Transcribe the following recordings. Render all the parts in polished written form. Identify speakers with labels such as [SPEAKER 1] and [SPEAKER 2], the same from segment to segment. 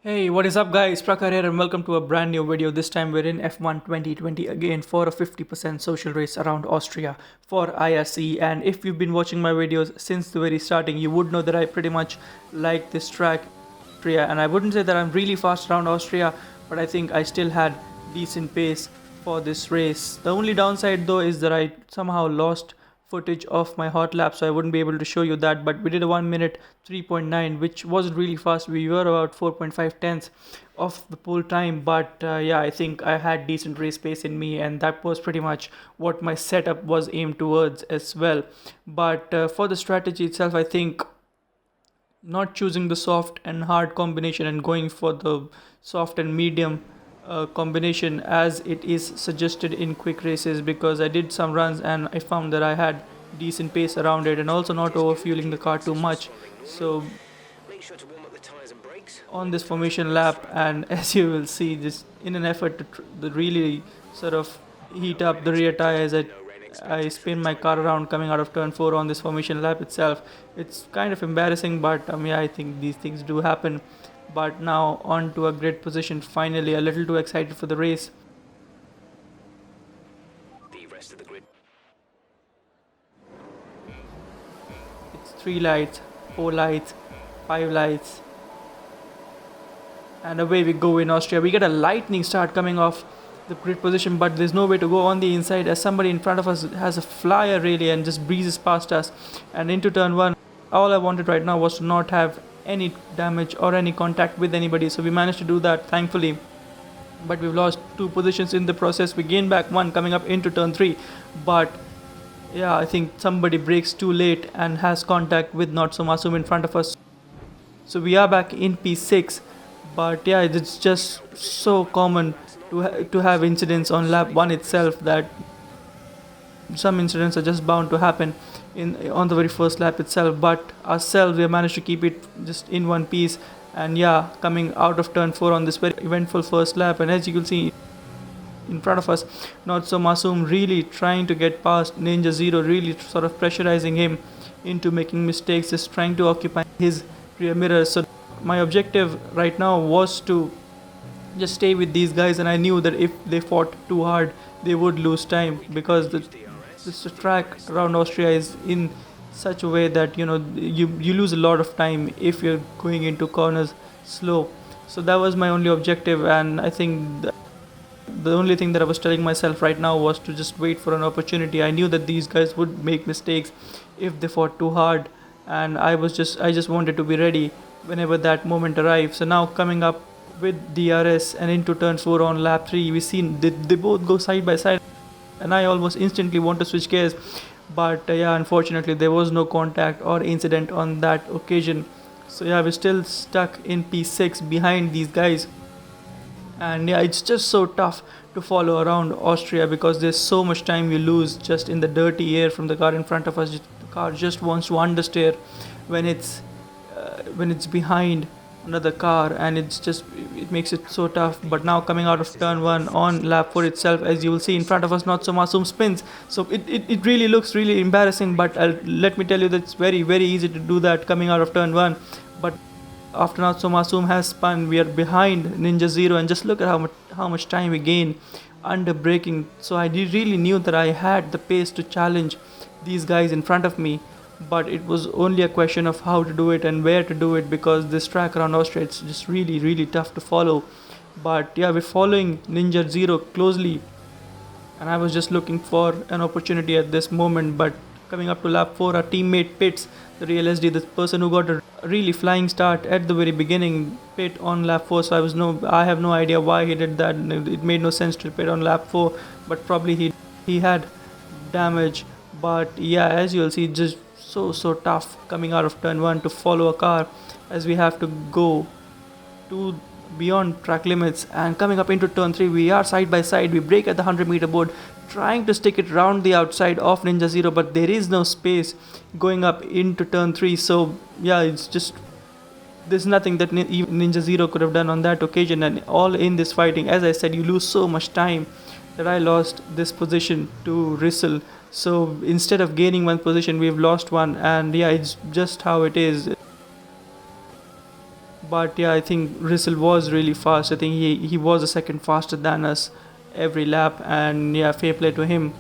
[SPEAKER 1] Hey, what is up guys? Prakar here and welcome to a brand new video. This time we're in F1 2020 again for a 50% social race around Austria for IRC. And if you've been watching my videos since the very starting, you would know that I pretty much like this track, Austria. And I wouldn't say that I'm really fast around Austria, but I think I still had decent pace for this race. The only downside though is that I somehow lost footage of my hot lap, so I wouldn't be able to show you that. But we did a 1 minute 3.9, which wasn't really fast. We were about 4.5 tenths of the pole time, but yeah, I think I had decent race pace in me, and that was pretty much what my setup was aimed towards as well. But for the strategy itself, I think not choosing the soft and hard combination and going for the soft and medium combination as it is suggested in quick races, because I did some runs and I found that I had decent pace around it, and also not overfueling the car too much. So on this formation lap, and as you will see, just in an effort to really sort of heat up the rear tires, I spin my car around coming out of turn 4 on this formation lap itself. It's kind of embarrassing, but yeah, I think these things do happen. But now on to a great position, finally, a little too excited for the race. The rest of the grid. It's 3 lights, 4 lights, 5 lights, and away we go in Austria. We get a lightning start coming off the grid position, but there's no way to go on the inside as somebody in front of us has a flyer really and just breezes past us and into turn 1. All I wanted right now was to not have any damage or any contact with anybody, so we managed to do that thankfully, but we've lost 2 positions in the process. We gain back 1 coming up into turn 3, but yeah, I think somebody brakes too late and has contact with Not So Masum in front of us, so we are back in P6. But yeah, it's just so common to have incidents on lap 1 itself, that some incidents are just bound to happen on the very first lap itself. But ourselves, we have managed to keep it just in one piece, and yeah, coming out of turn 4 on this very eventful first lap, and as you can see in front of us, Not So Masoom really trying to get past Ninja Zero, really sort of pressurizing him into making mistakes, just trying to occupy his rear mirror. So my objective right now was to just stay with these guys, and I knew that if they fought too hard they would lose time, because this track around Austria is in such a way that you lose a lot of time if you're going into corners slow. So that was my only objective, and I think the only thing that I was telling myself right now was to just wait for an opportunity. I knew that these guys would make mistakes if they fought too hard, and I just wanted to be ready whenever that moment arrives. So now coming up with DRS and into turn 4 on lap 3, we seen they both go side by side, and I almost instantly want to switch gears, but yeah, unfortunately there was no contact or incident on that occasion. So yeah, we're still stuck in P6 behind these guys, and yeah, it's just so tough to follow around Austria because there's so much time you lose just in the dirty air from the car in front of us. The car just wants to understeer when it's behind another car, and it makes it so tough. But now coming out of turn 1 on lap 4 itself, as you will see in front of us, Not So Masoom spins, so it really looks really embarrassing, but let me tell you that it's very very easy to do that coming out of turn 1. But after Not So Masoom has spun, we are behind Ninja Zero, and just look at how much time we gain under braking. So I really knew that I had the pace to challenge these guys in front of me, but it was only a question of how to do it and where to do it, because this track around Austria, it's just really really tough to follow. But yeah, we're following Ninja Zero closely, and I was just looking for an opportunity at this moment. But coming up to lap 4, our teammate pits, the real SD, the person who got a really flying start at the very beginning, pit on lap 4. So I have no idea why he did that. It made no sense to pit on lap 4, but probably he had damage. But yeah, as you'll see, just so tough coming out of turn 1 to follow a car, as we have to go to beyond track limits. And coming up into turn 3, we are side by side. We brake at the 100-meter board, trying to stick it round the outside of Ninja Zero, but there is no space going up into turn 3. So yeah, it's just there's nothing that even Ninja Zero could have done on that occasion. And all in this fighting, as I said, you lose so much time that I lost this position to Rissel. So instead of gaining 1 position, we've lost 1, and yeah, it's just how it is. But yeah, I think Russell was really fast. I think he was a second faster than us every lap, and yeah, fair play to him.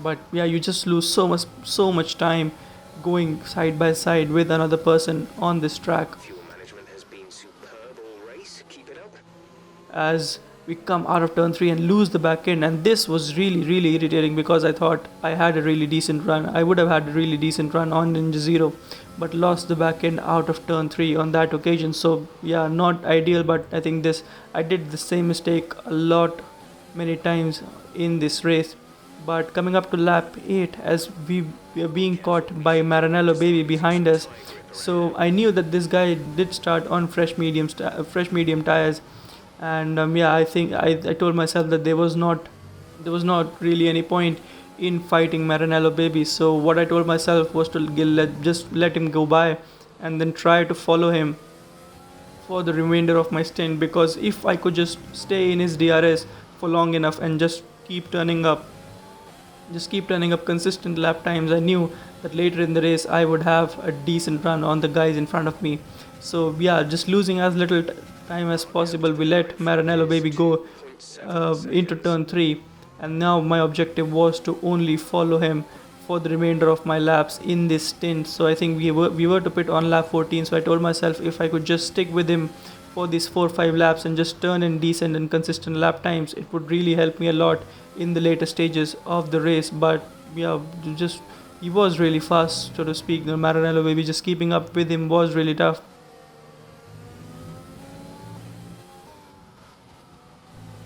[SPEAKER 1] But yeah, you just lose so much time going side by side with another person on this track.
[SPEAKER 2] Fuel management has been superb all race. Keep it up.
[SPEAKER 1] As we come out of turn 3 and lose the back end, and this was really irritating because I thought I had a really decent run. I would have had a really decent run on Ninja Zero, but lost the back end out of turn 3 on that occasion. So yeah, not ideal, but I think this I did the same mistake a lot many times in this race. But coming up to lap 8, as we were being caught by Maranello Baby behind us, so I knew that this guy did start on fresh medium tires, and yeah, I think I told myself that there was not really any point in fighting Maranello Baby. So what I told myself was to just let him go by, and then try to follow him for the remainder of my stint, because if I could just stay in his DRS for long enough and just keep turning up consistent lap times, I knew that later in the race I would have a decent run on the guys in front of me. So yeah, just losing as little time as possible, we let Maranello Baby go into turn 3, and now my objective was to only follow him for the remainder of my laps in this stint. So I think we were to pit on lap 14, so I told myself if I could just stick with him for these 4 or 5 laps and just turn in decent and consistent lap times, it would really help me a lot in the later stages of the race. But yeah, just he was really fast, so to speak. The Maranello Baby, just keeping up with him was really tough.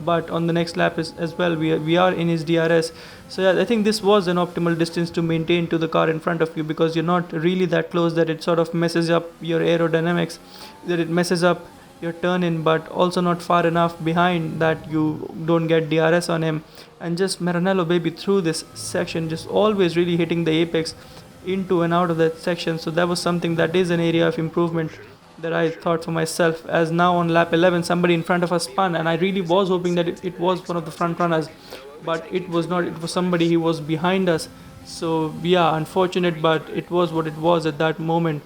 [SPEAKER 1] But on the next lap as well, we are in his DRS. So yeah, I think this was an optimal distance to maintain to the car in front of you, because you're not really that close that it sort of messes up your aerodynamics, that it messes up your turn in, but also not far enough behind that you don't get DRS on him. And just Maranello Baby through this section, just always really hitting the apex into and out of that section. So that was something that is an area of improvement that I thought for myself. As now on lap 11, somebody in front of us spun, and I really was hoping that it was one of the front runners, but it was not. It was somebody who was behind us. So yeah, unfortunate, but it was what it was at that moment.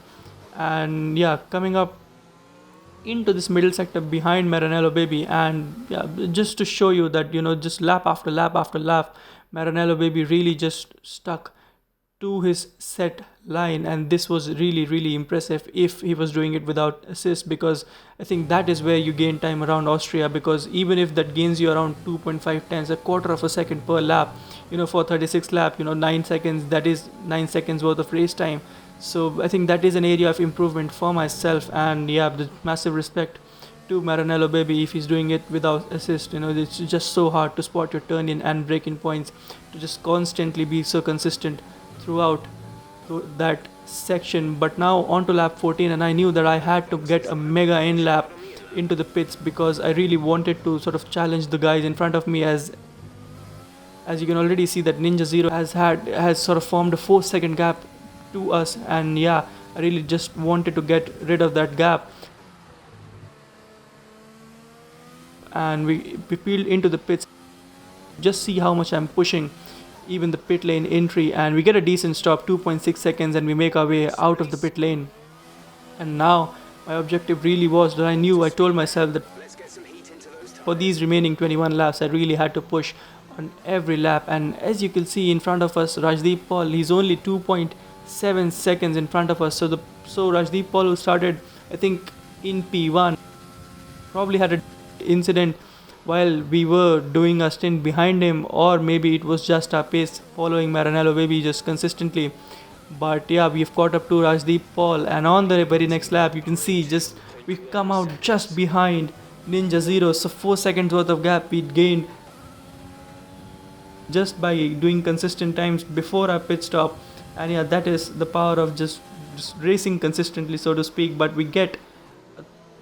[SPEAKER 1] And yeah, coming up into this middle sector behind Maranello Baby, and yeah, just to show you that just lap after lap after lap, Maranello Baby really just stuck to his set line, and this was really impressive if he was doing it without assist, because I think that is where you gain time around Austria, because even if that gains you around 2.5 tenths, a quarter of a second per lap, for 36 lap, 9 seconds, that is 9 seconds worth of race time. So I think that is an area of improvement for myself, and yeah, the massive respect to Maranello Baby if he's doing it without assist. It's just so hard to spot your turn in and break in points, to just constantly be so consistent throughout that section. But now on to lap 14, and I knew that I had to get a mega in lap into the pits, because I really wanted to sort of challenge the guys in front of me, as you can already see that Ninja Zero has sort of formed a 4-second gap to us, and yeah, I really just wanted to get rid of that gap. And we peeled into the pits. Just see how much I'm pushing even the pit lane entry, and we get a decent stop, 2.6 seconds, and we make our way out of the pit lane. And now my objective really was that I told myself that for these remaining 21 laps I really had to push on every lap. And as you can see in front of us, Rajdeep Paul, he's only 2.7 seconds in front of us. So Rajdeep Paul, who started I think in P1, probably had an incident while we were doing a stint behind him, or maybe it was just our pace following Maranello Baby just consistently. But yeah, we've caught up to Rajdeep Paul, and on the very next lap you can see just we come out just behind Ninja Zero. So 4 seconds worth of gap we'd gained just by doing consistent times before our pit stop. And yeah, that is the power of just racing consistently, so to speak. But we get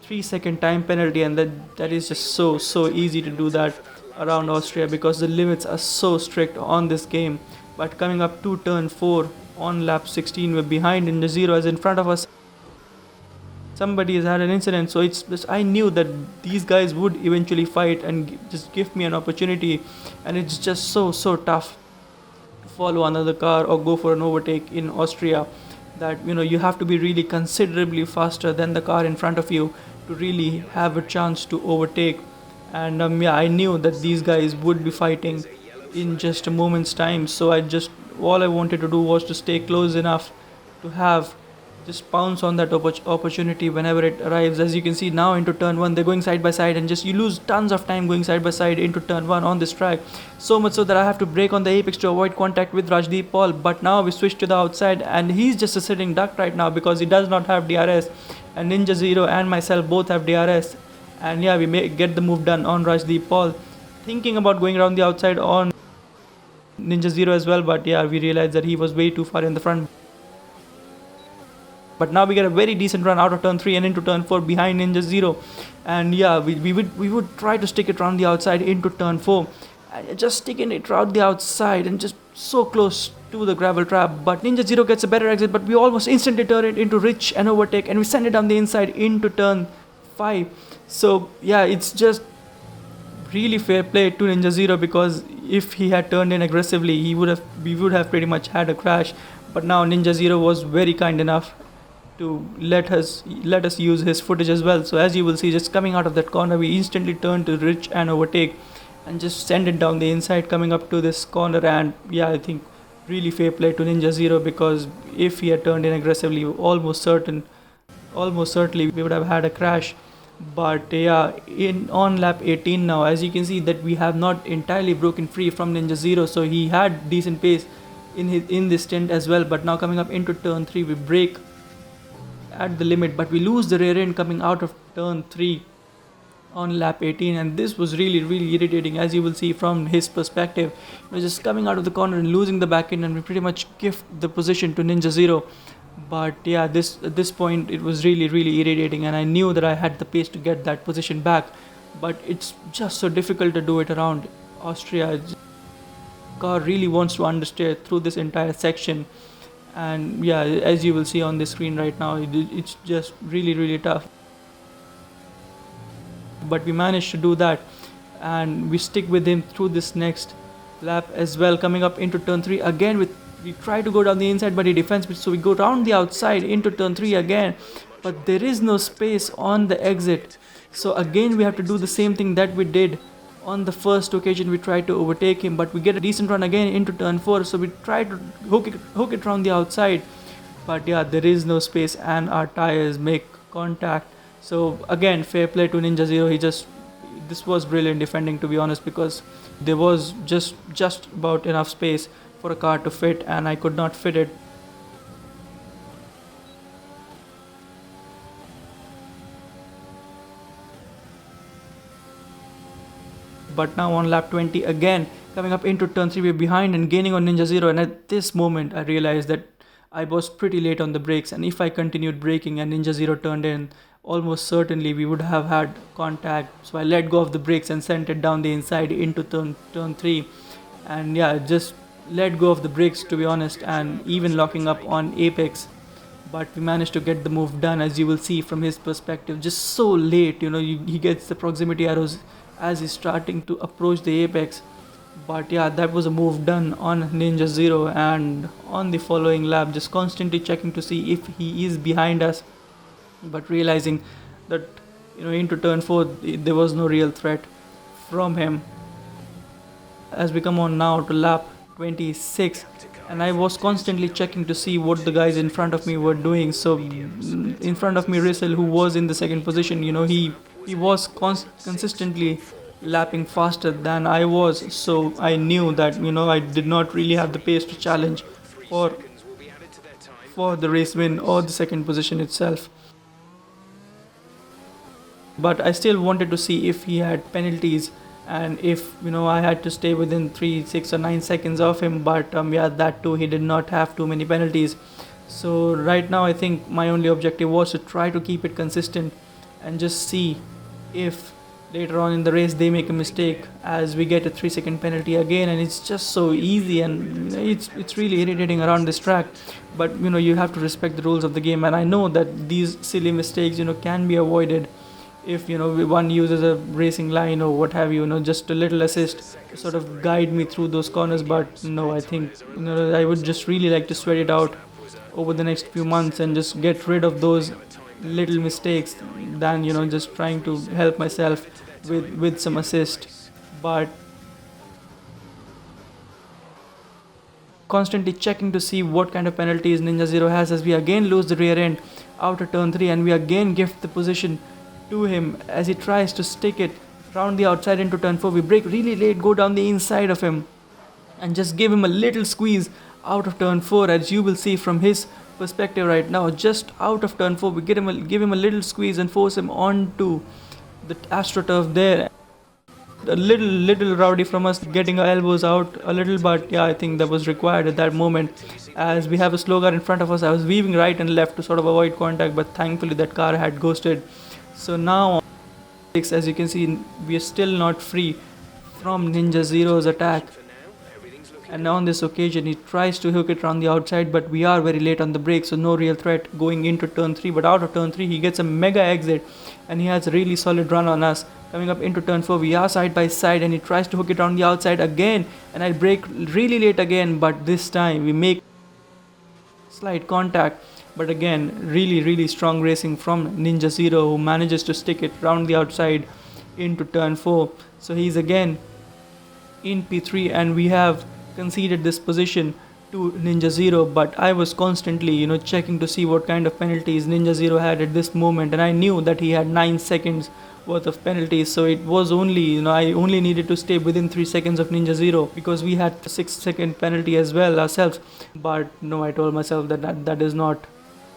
[SPEAKER 1] 3-second time penalty, and that is just so easy to do that around Austria, because the limits are so strict on this game. But coming up to turn 4 on lap 16, we're behind in the zero, as in front of us somebody has had an incident. So it's just, I knew that these guys would eventually fight and just give me an opportunity, and it's just so tough to follow another car or go for an overtake in Austria, that you have to be really considerably faster than the car in front of you to really have a chance to overtake. And yeah, I knew that these guys would be fighting in just a moment's time. So all I wanted to do was to stay close enough to have just pounce on that opportunity whenever it arrives. As you can see now into turn one, they're going side by side, and just you lose tons of time going side by side into turn one on this track. So much so that I have to brake on the apex to avoid contact with Rajdeep Paul. But now we switch to the outside, and he's just a sitting duck right now because he does not have DRS, and Ninja Zero and myself both have DRS. And yeah, we may get the move done on Rajdeep Paul, thinking about going around the outside on Ninja Zero as well, but yeah, we realized that he was way too far in the front. But now we get a very decent run out of turn 3 and into turn 4 behind Ninja Zero. And yeah, we would try to stick it around the outside into turn 4, and just sticking it around the outside and just so close to the gravel trap. But Ninja Zero gets a better exit, but we almost instantly turn it into Rich and overtake, and we send it down the inside into turn 5. So yeah, it's just really fair play to Ninja Zero, because if he had turned in aggressively, we would have pretty much had a crash. But now Ninja Zero was very kind enough to let us use his footage as well. So as you will see, just coming out of that corner, we instantly turn to Rich and overtake and just send it down the inside coming up to this corner. And yeah, I think really fair play to Ninja Zero, because if he had turned in aggressively, almost certainly we would have had a crash. But yeah, in on lap 18 now, as you can see that we have not entirely broken free from Ninja Zero, so he had decent pace in this stint as well. But now coming up into turn 3, we break at the limit, but we lose the rear end coming out of turn 3 on lap 18, and this was really irritating, as you will see from his perspective. Just coming out of the corner and losing the back end, and we pretty much gift the position to Ninja Zero. But yeah, at this point it was really irritating, and I knew that I had the pace to get that position back, but it's just so difficult to do it around Austria. Car really wants to understeer through this entire section, and yeah, as you will see on the screen right now, it's just really tough. But we managed to do that, and we stick with him through this next lap as well. Coming up into turn 3 again, we try to go down the inside, but he defends, so we go down the outside into turn 3 again, but there is no space on the exit. So again we have to do the same thing that we did on the first occasion. We tried to overtake him, but we get a decent run again into turn 4, so we try to hook it around the outside, but yeah, there is no space and our tires make contact. So again, fair play to Ninja Zero. This was brilliant defending, to be honest, because there was just about enough space for a car to fit, and I could not fit it. But now on lap 20 again, coming up into turn 3, we're behind and gaining on Ninja Zero, and at this moment I realized that I was pretty late on the brakes, and if I continued braking and Ninja Zero turned in, almost certainly we would have had contact. So I let go of the brakes and sent it down the inside into turn 3, and yeah, just let go of the brakes, to be honest, and even locking up on apex. But we managed to get the move done, as you will see from his perspective, just so late. He gets the proximity arrows as he's starting to approach the apex. But yeah, that was a move done on Ninja Zero, and on the following lap, just constantly checking to see if he is behind us, but realizing that into turn 4 there was no real threat from him. As we come on now to lap 26, and I was constantly checking to see what the guys in front of me were doing. So in front of me, Russell, who was in the second position, he was consistently lapping faster than I was, so I knew that I did not really have the pace to challenge for the race win or the second position itself. But I still wanted to see if he had penalties, and if I had to stay within 3, 6 or 9 seconds of him. But yeah, that too, he did not have too many penalties. So right now I think my only objective was to try to keep it consistent and just see if later on in the race they make a mistake, as we get a 3-second penalty again, and it's just so easy, and it's really irritating around this track. But you have to respect the rules of the game, and I know that these silly mistakes can be avoided if one uses a racing line or what have you, just a little assist to sort of guide me through those corners. But no, I think I would just really like to sweat it out over the next few months and just get rid of those little mistakes than just trying to help myself with some assist. But constantly checking to see what kind of penalties Ninja Zero has, as we again lose the rear end after turn 3, and we again gift the position to him as he tries to stick it round the outside into turn 4. We break really late, go down the inside of him and just give him a little squeeze out of turn 4, as you will see from his perspective right now. Just out of turn 4, we give him a little squeeze and force him onto the AstroTurf there. A little rowdy from us getting our elbows out a little, but yeah, I think that was required at that moment, as we have a slow car in front of us. I was weaving right and left to sort of avoid contact, but thankfully that car had ghosted. So now, as you can see, we are still not free from Ninja Zero's attack. And on this occasion, he tries to hook it around the outside, but we are very late on the brake, so no real threat going into turn 3. But out of turn 3, he gets a mega exit, and he has a really solid run on us. Coming up into turn 4, we are side by side, and he tries to hook it around the outside again, and I brake really late again, but this time we make slight contact. But again, really strong racing from Ninja Zero, who manages to stick it round the outside into turn 4. So he's again in P3, and we have conceded this position to Ninja Zero. But I was constantly checking to see what kind of penalties Ninja Zero had at this moment, and I knew that he had 9 seconds worth of penalties, so it was only I only needed to stay within 3 seconds of Ninja Zero, because we had the 6-second penalty as well ourselves. But no, I told myself that is not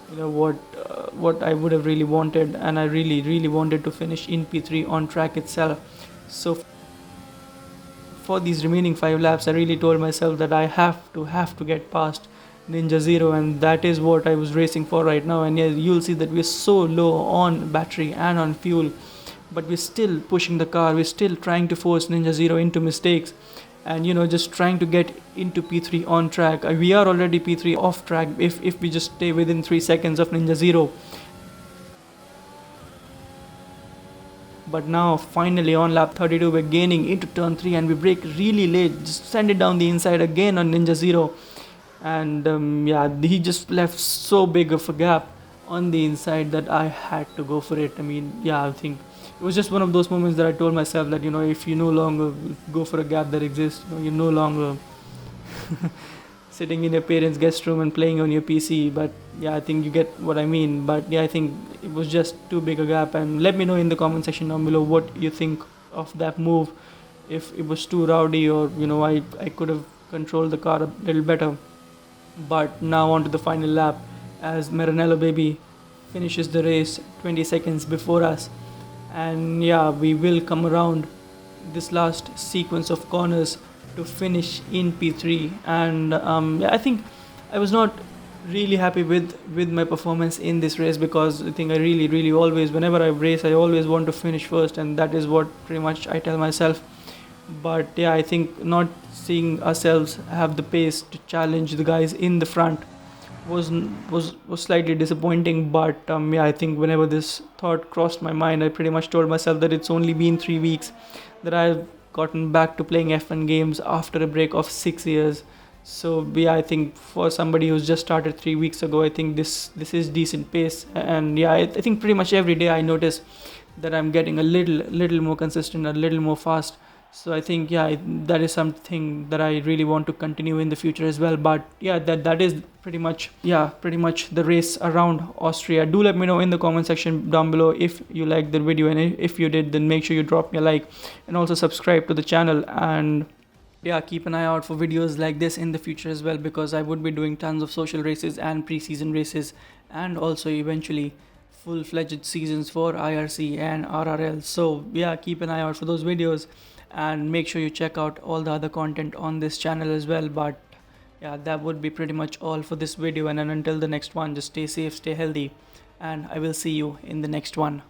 [SPEAKER 1] what I would have really wanted, and I really wanted to finish in P3 on track itself. So for these remaining 5 laps, I really told myself that I have to get past Ninja Zero, and that is what I was racing for right now. And yeah, you'll see that we're so low on battery and on fuel, but we're still pushing the car, we're still trying to force Ninja Zero into mistakes, and just trying to get into P3 on track. We are already P3 off track if we just stay within 3 seconds of Ninja Zero. But now finally on lap 32, we're gaining into turn 3, and we brake really late, just send it down the inside again on Ninja Zero. And yeah, he just left so big of a gap on the inside that I had to go for it. I mean, yeah, I think it was just one of those moments that I told myself that if you no longer go for a gap that exists, you're no longer sitting in your parents' guest room and playing on your PC. But yeah, I think you get what I mean. But yeah, I think it was just too big a gap, and let me know in the comment section down below what you think of that move, if it was too rowdy, or I could have controlled the car a little better. But now on to the final lap, as Maranello baby finishes the race 20 seconds before us. And yeah, we will come around this last sequence of corners to finish in P3. And yeah, I think I was not really happy with my performance in this race, because I think I really always, whenever I race, I always want to finish first, and that is what pretty much I tell myself. But yeah, I think not seeing ourselves have the pace to challenge the guys in the front was slightly disappointing. But yeah, I think whenever this thought crossed my mind, I pretty much told myself that it's only been 3 weeks that I've gotten back to playing F1 games after a break of 6 years. So yeah, I think for somebody who's just started 3 weeks ago, I think this is decent pace. And yeah, I think pretty much every day I notice that I'm getting a little more consistent, a little more fast. So I think yeah, that is something that I really want to continue in the future as well. But yeah, that is pretty much the race around Austria. Do let me know in the comment section down below if you liked the video, and if you did, then make sure you drop me a like, and also subscribe to the channel. And yeah, keep an eye out for videos like this in the future as well, because I would be doing tons of social races and pre-season races, and also eventually full-fledged seasons for IRC and RRL. So yeah, keep an eye out for those videos, and make sure you check out all the other content on this channel as well. But yeah, that would be pretty much all for this video, and then until the next one, just stay safe, stay healthy, and I will see you in the next one.